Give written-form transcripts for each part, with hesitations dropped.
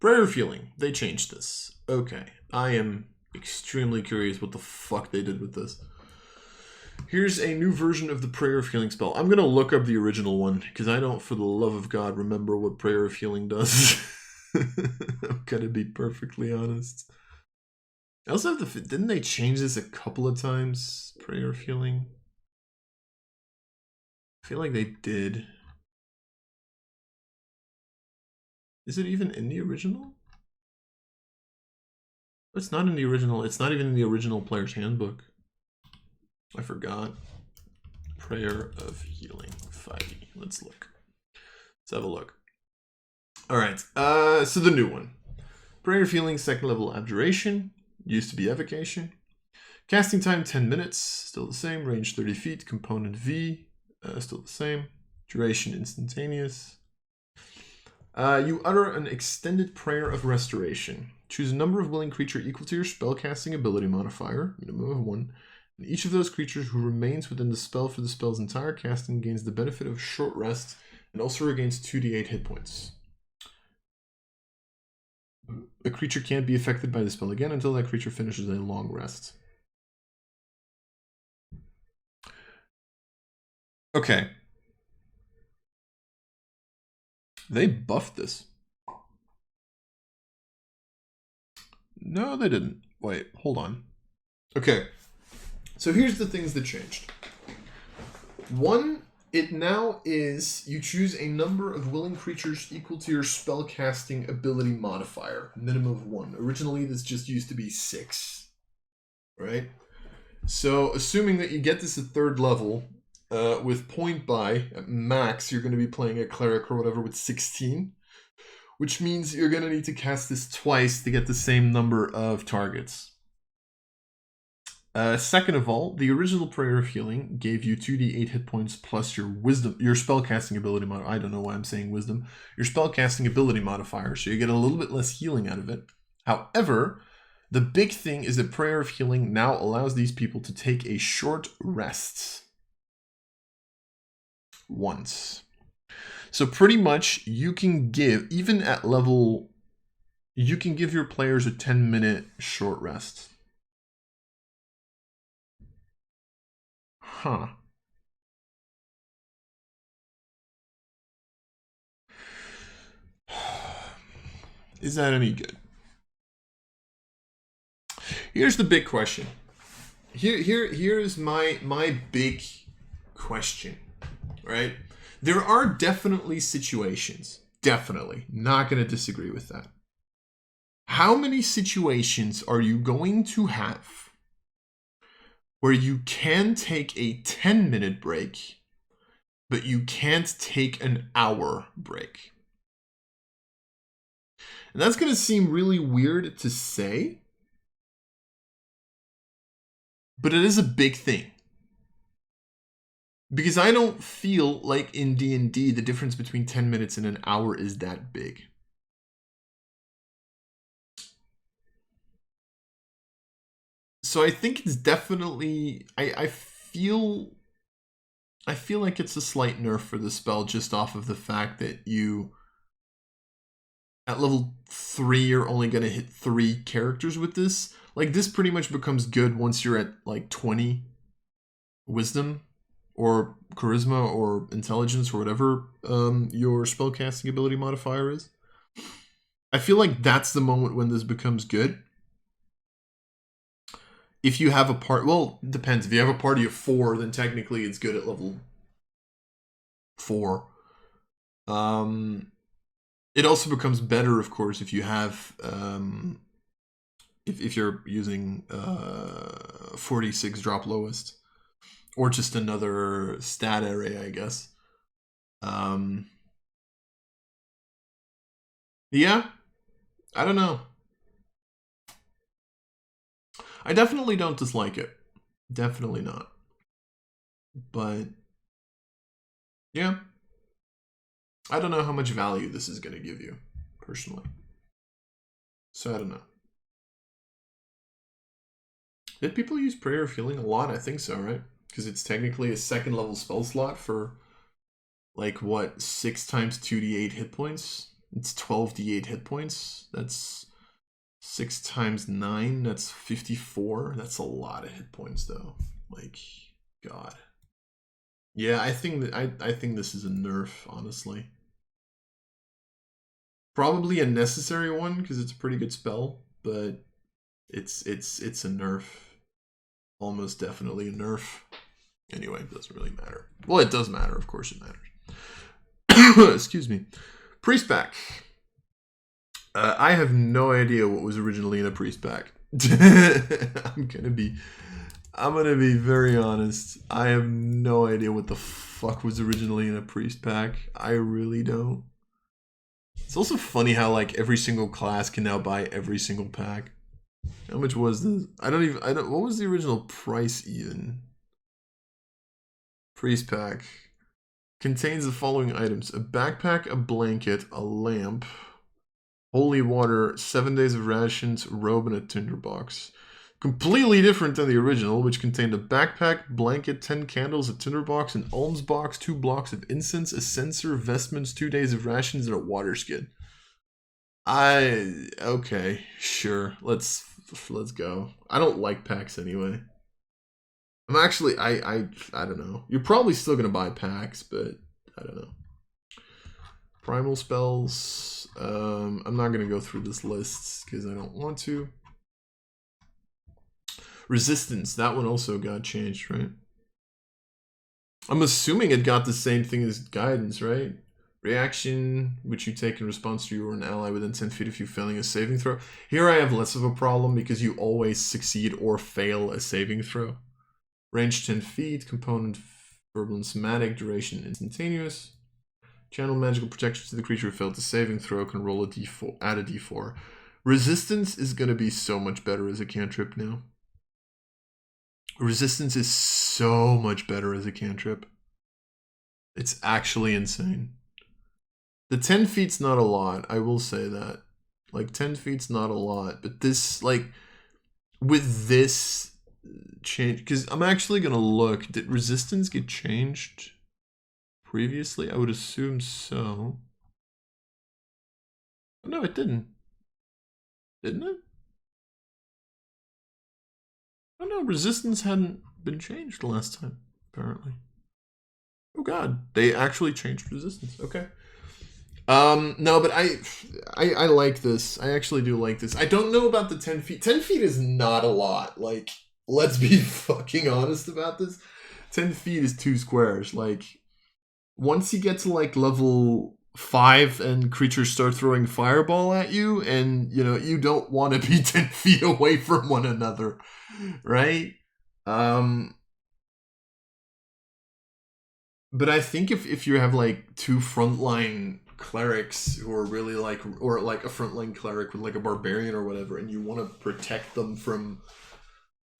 Prayer of Healing. They changed this. Okay. I am extremely curious what the fuck they did with this. Here's a new version of the Prayer of Healing spell. I'm going to look up the original one, because I don't, for the love of God, remember what Prayer of Healing does. I'm going to be perfectly honest. I also have didn't they change this a couple of times? Prayer of Healing? I feel like they did. Is it even in the original? It's not in the original. It's not even in the original Player's Handbook. I forgot. Prayer of Healing 5e. Let's look. Let's have a look. All right. So the new one. Prayer of Healing, second level Abjuration. Used to be Evocation. Casting time 10 minutes. Still the same. Range 30 feet. Component V. Still the same. Duration instantaneous. You utter an extended prayer of restoration. Choose a number of willing creature equal to your spellcasting ability modifier, minimum of 1. And each of those creatures who remains within the spell for the spell's entire casting gains the benefit of a short rest and also regains 2d8 hit points. A creature can't be affected by the spell again until that creature finishes a long rest. Okay. They buffed this. No, they didn't. Wait, hold on. Okay. So here's the things that changed. One, it now is you choose a number of willing creatures equal to your spellcasting ability modifier, minimum of 1. Originally, this just used to be 6, right? So assuming that you get this at 3rd level, with point buy at max, you're going to be playing a Cleric or whatever with 16, which means you're going to need to cast this twice to get the same number of targets. Second of all, the original Prayer of Healing gave you 2d8 hit points plus your wisdom, your spellcasting ability modifier. I don't know why I'm saying wisdom. Your spellcasting ability modifier, so you get a little bit less healing out of it. However, the big thing is that Prayer of Healing now allows these people to take a short rest once. So pretty much you can give, even at level, you can give your players a 10-minute short rest. Huh. Is that any good? Here's the big question. Here's my big question, right? There are definitely situations, definitely, not going to disagree with that. How many situations are you going to have where you can take a 10-minute break, but you can't take an hour break? And that's going to seem really weird to say, but it is a big thing. Because I don't feel like in D&D the difference between 10 minutes and an hour is that big. So I think it's definitely, I feel like it's a slight nerf for the spell just off of the fact that you, at level 3, you're only going to hit 3 characters with this. Like, this pretty much becomes good once you're at, like, 20 wisdom or charisma or intelligence or whatever your spellcasting ability modifier is. I feel like that's the moment when this becomes good. If you have a well, it depends. If you have a party of 4, then technically it's good at level 4. It also becomes better, of course, if you have if you're using 46 drop lowest, or just another stat area, I guess. Yeah, I don't know. I definitely don't dislike it. Definitely not. But yeah, I don't know how much value this is going to give you, personally. So I don't know. Did people use Prayer of Healing a lot? I think so, right? Because it's technically a 2nd level spell slot for, like, what, 6 times 2d8 hit points? It's 12d8 hit points. That's 6 times 9. That's 54. That's a lot of hit points, though. Like, God. Yeah, I think that I think this is a nerf, honestly. Probably a necessary one because it's a pretty good spell, but it's a nerf. Almost definitely a nerf. Anyway, it doesn't really matter. Well, it does matter. Of course it matters. Excuse me. Priest pack. I have no idea what was originally in a priest pack. I'm gonna be very honest. I have no idea what the fuck was originally in a priest pack. I really don't. It's also funny how like every single class can now buy every single pack. How much was this? I don't what was the original price even? Priest pack. Contains the following items: a backpack, a blanket, a lamp, holy water, 7 days of rations, robe, and a tinderbox. Completely different than the original, which contained a backpack, blanket, 10 candles, a tinderbox, an alms box, 2 blocks of incense, a censer, vestments, 2 days of rations, and a water skin. Okay, sure. Let's go. I don't like packs anyway. I'm actually I don't know. You're probably still gonna buy packs, but I don't know. Primal spells. I'm not gonna go through this list because I don't want to. Resistance, that one also got changed, right? I'm assuming it got the same thing as guidance, right? Reaction, which you take in response to you or an ally within 10 feet of you failing a saving throw. Here I have less of a problem because you always succeed or fail a saving throw. Range 10 feet, component verbal and somatic, duration instantaneous. Channel magical protection to the creature who failed a saving throw, can roll a d4, add a d4. Resistance is going to be so much better as a cantrip now. Resistance is so much better as a cantrip. It's actually insane. The 10 feet's not a lot, I will say that. Like, 10 feet's not a lot, but this, like, with this change, because I'm actually going to look, did resistance get changed previously? I would assume so. No, it didn't. Didn't it? Oh no, resistance hadn't been changed last time, apparently. Oh god, they actually changed resistance. Okay. No, but I like this. I actually do like this. I don't know about the 10 feet. 10 feet is not a lot. Like, let's be fucking honest about this. 10 feet is 2 squares. Like, once you get to like level 5 and creatures start throwing fireball at you, and you know, you don't want to be 10 feet away from one another, right? But I think if you have like 2 frontline clerics who are really like, or like a frontline cleric with like a barbarian or whatever, and you want to protect them from,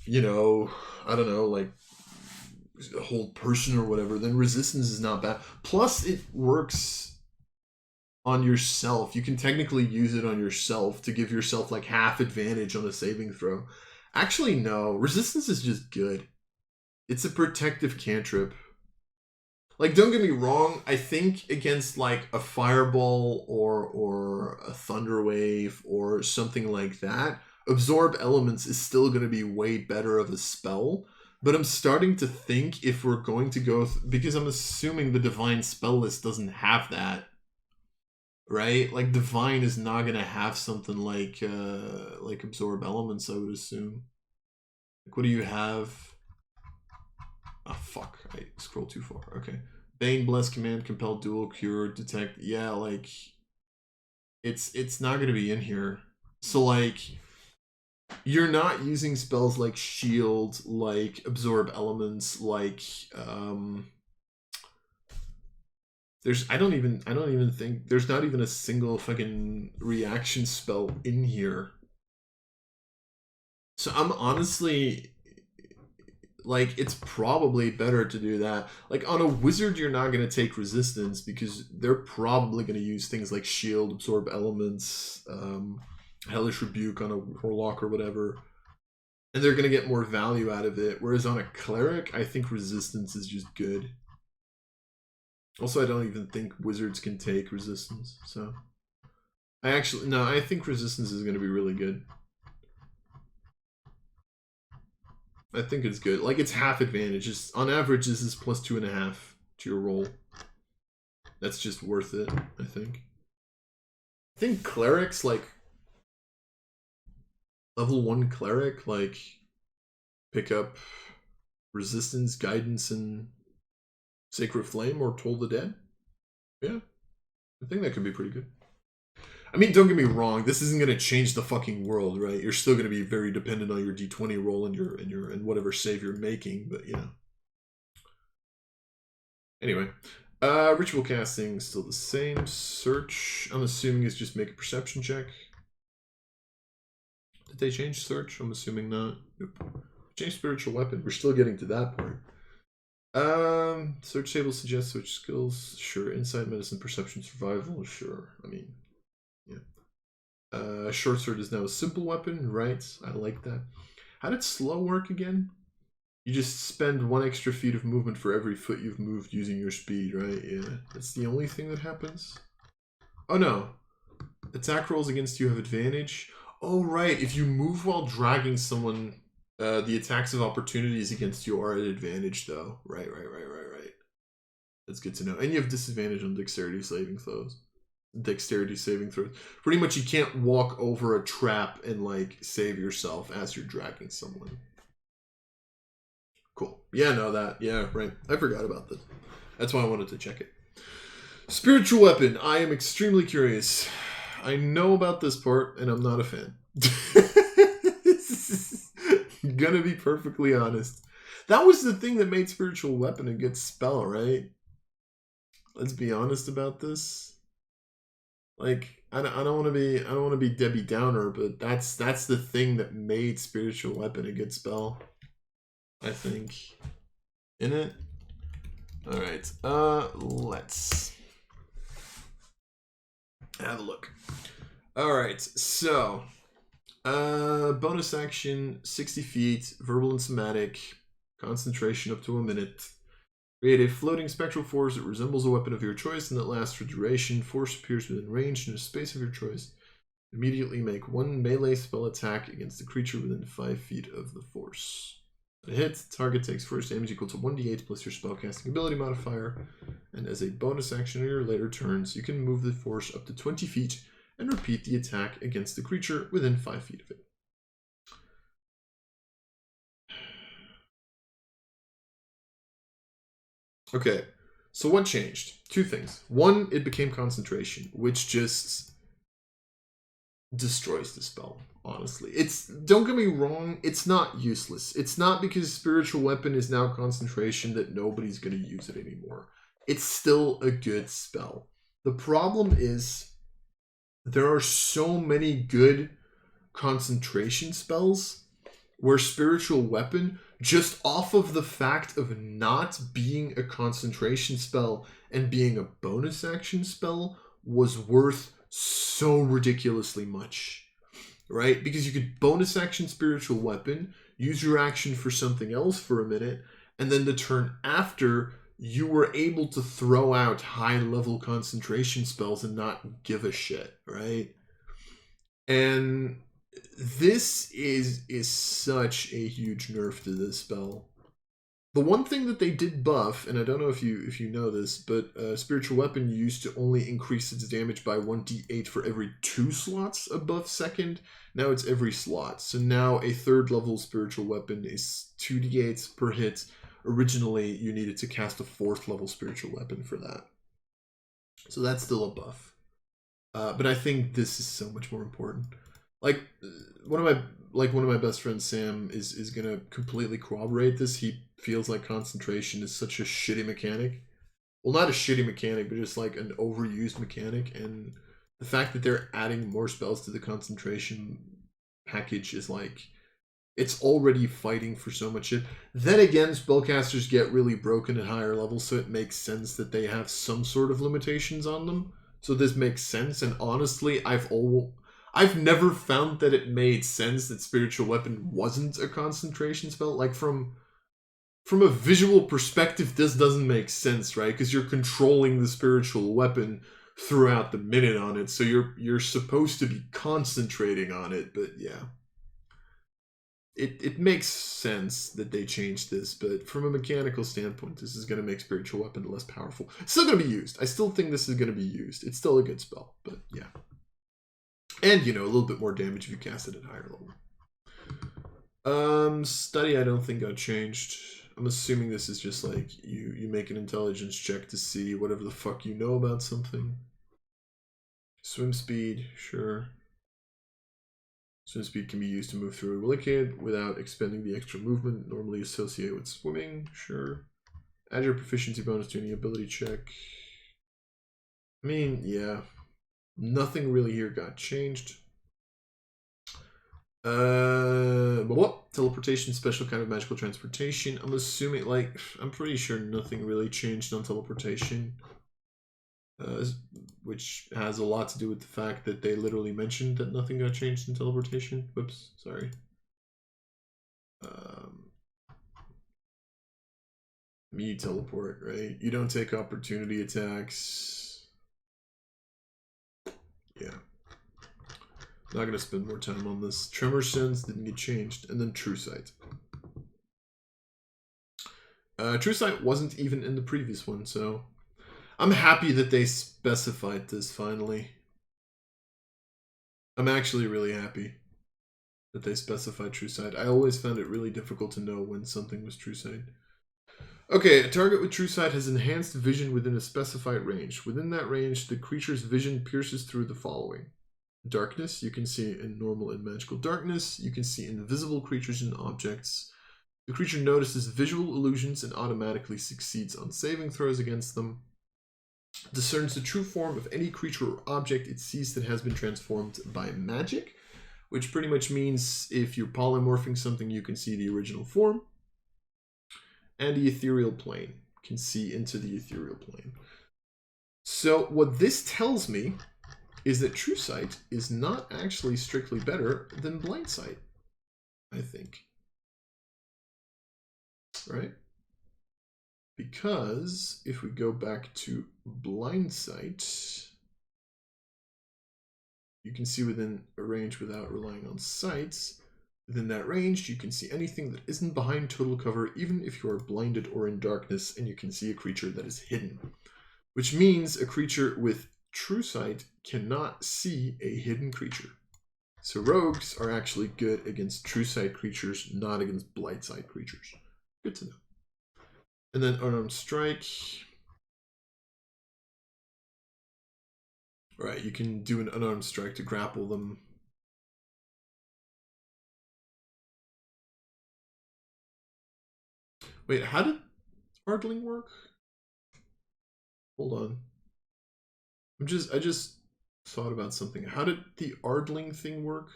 you know, I don't know, like a whole person or whatever, then resistance is not bad. Plus it works on yourself. You can technically use it on yourself to give yourself like half advantage on a saving throw. Actually, no, resistance is just good. It's a protective cantrip. Like, don't get me wrong, I think against like a fireball or a thunder wave or something like that, absorb elements is still going to be way better of a spell. But I'm starting to think if we're going to go, because I'm assuming the divine spell list doesn't have that, right? Like divine is not going to have something like absorb elements, I would assume. Like, what do you have? Oh, fuck. I scrolled too far. Okay. Bane, Bless, Command, Compel, Duel, Cure, Detect. Yeah, like, it's not going to be in here. So, like, you're not using spells like Shield, like Absorb Elements, like, I don't even think, there's not even a single fucking reaction spell in here. So I'm honestly, like, it's probably better to do that. Like, on a wizard, you're not going to take resistance because they're probably going to use things like shield, absorb elements, hellish rebuke on a warlock or whatever. And they're going to get more value out of it. Whereas on a cleric, I think resistance is just good. Also, I don't even think wizards can take resistance, so. I think resistance is going to be really good. I think it's good. Like, it's half advantage. On average, this is plus 2.5 to your roll. That's just worth it, I think. I think clerics, like, level 1 cleric, like, pick up resistance, guidance, and Sacred Flame or Toll the Dead. Yeah, I think that could be pretty good. I mean, don't get me wrong. This isn't going to change the fucking world, right? You're still going to be very dependent on your D20 roll and whatever save you're making, but you know. Anyway, ritual casting still the same. Search, I'm assuming, is just make a perception check. Did they change search? I'm assuming not. Nope. Change spiritual weapon. We're still getting to that part. Search table suggests search skills. Sure. Insight, medicine, perception, survival. Sure. I mean, yeah. Short sword is now a simple weapon. Right. I like that. How did slow work again? You just spend 1 extra feet of movement for every foot you've moved using your speed, right? Yeah. That's the only thing that happens. Oh no. Attack rolls against you have advantage. Oh right. If you move while dragging someone, the attacks of opportunities against you are at advantage, though. Right. That's good to know. And you have disadvantage on dexterity saving throws. Pretty much you can't walk over a trap and, like, save yourself as you're dragging someone. Cool. Yeah, no, that. Yeah, right. I forgot about this. That's why I wanted to check it. Spiritual weapon. I am extremely curious. I know about this part, and I'm not a fan. Gonna be perfectly honest. That was the thing that made spiritual weapon a good spell, right? Let's be honest about this. Like, I don't want to be Debbie Downer, but that's the thing that made spiritual weapon a good spell, I think. In it. All right. Let's have a look. All right. So, bonus action, 60 feet, verbal and somatic, concentration up to a minute. Create a floating spectral force that resembles a weapon of your choice and that lasts for duration. Force appears within range in a space of your choice. Immediately make 1 melee spell attack against the creature within 5 feet of the force. At a hit, target takes force damage equal to 1d8 plus your spellcasting ability modifier. And as a bonus action on your later turns, you can move the force up to 20 feet and repeat the attack against the creature within 5 feet of it. Okay, so what changed? 2 things. 1, it became concentration, which just destroys the spell, honestly. Don't get me wrong, it's not useless. It's not because spiritual weapon is now concentration that nobody's going to use it anymore. It's still a good spell. The problem is there are so many good concentration spells where spiritual weapon, just off of the fact of not being a concentration spell and being a bonus action spell, was worth so ridiculously much, right? Because you could bonus action spiritual weapon, use your action for something else for a minute, and then the turn after, you were able to throw out high level concentration spells and not give a shit, right? And this is such a huge nerf to this spell. The one thing that they did buff, and I don't know if you know this, but spiritual weapon used to only increase its damage by 1d8 for every 2 slots above second. Now it's every slot. So now a 3rd level spiritual weapon is 2d8 per hit. Originally, you needed to cast a 4th level spiritual weapon for that. So that's still a buff. But I think this is so much more important. Like one of my best friends, Sam, is gonna completely corroborate this. He feels like concentration is such a shitty mechanic. Well, not a shitty mechanic, but just like an overused mechanic. And the fact that they're adding more spells to the concentration package is like, it's already fighting for so much shit. Then again, spellcasters get really broken at higher levels, so it makes sense that they have some sort of limitations on them. So this makes sense. And honestly, I've never found that it made sense that spiritual weapon wasn't a concentration spell. Like from a visual perspective, this doesn't make sense, right? Because you're controlling the spiritual weapon. throughout the minute on it, so you're supposed to be concentrating on it, but yeah. It makes sense that they changed this, but from a mechanical standpoint, this is going to make Spiritual Weapon less powerful. It's still going to be used. I still think this is going to be used. It's still a good spell, but yeah. And, you know, a little bit more damage if you cast it at higher level. Study I don't think got changed. I'm assuming this is just like you make an intelligence check to see whatever the fuck you know about something. Swim speed, sure. Swim speed can be used to move through a wicket without expending the extra movement normally associated with swimming, sure. Add your proficiency bonus to any ability check. I mean, yeah. Nothing really here got changed. Teleportation, special kind of magical transportation. I'm assuming, like, I'm pretty sure nothing really changed on teleportation. Which has a lot to do with the fact that they literally mentioned that nothing got changed in teleportation. Whoops, sorry. You teleport, right? You don't take opportunity attacks. Yeah. Not going to spend more time on this. Tremor Stones didn't get changed. And then True Sight. True Sight wasn't even in the previous one, so I'm happy that they specified this finally. I'm actually really happy that they specified True Sight. I always found it really difficult to know when something was True Sight. Okay, a target with True Sight has enhanced vision within a specified range. Within that range, the creature's vision pierces through the following. Darkness, you can see in normal and magical darkness. You can see invisible creatures and objects. The creature notices visual illusions and automatically succeeds on saving throws against them. Discerns the true form of any creature or object it sees that has been transformed by magic, which pretty much means if you're polymorphing something, you can see the original form. And the ethereal plane, can see into the ethereal plane. So what this tells me is that True Sight is not actually strictly better than Blind Sight, I think. Right? Because if we go back to Blind Sight, you can see within a range without relying on sights. Within that range, you can see anything that isn't behind total cover, even if you are blinded or in darkness, and you can see a creature that is hidden. Which means a creature with True Sight cannot see a hidden creature. So rogues are actually good against True Sight creatures, not against Blind Sight creatures. Good to know. And then Unarmed Strike. Right, you can do an Unarmed Strike to grapple them. Wait, how did Ardling work? Hold on. I just thought about something. How did the Ardling thing work?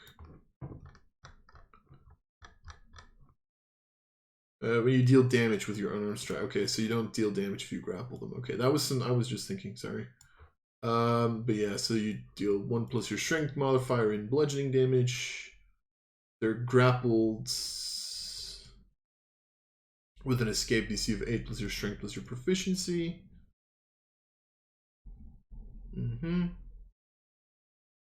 When you deal damage with your unarmed strike. Okay, so you don't deal damage if you grapple them. Okay, that was some I was just thinking, sorry. But yeah, so you deal 1 plus your strength modifier in bludgeoning damage. They're grappled with an escape DC of 8 plus your strength plus your proficiency. You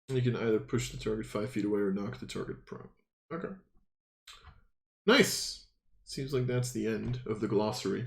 can either push the target 5 feet away or knock the target prone. Okay. Nice. Seems like that's the end of the glossary.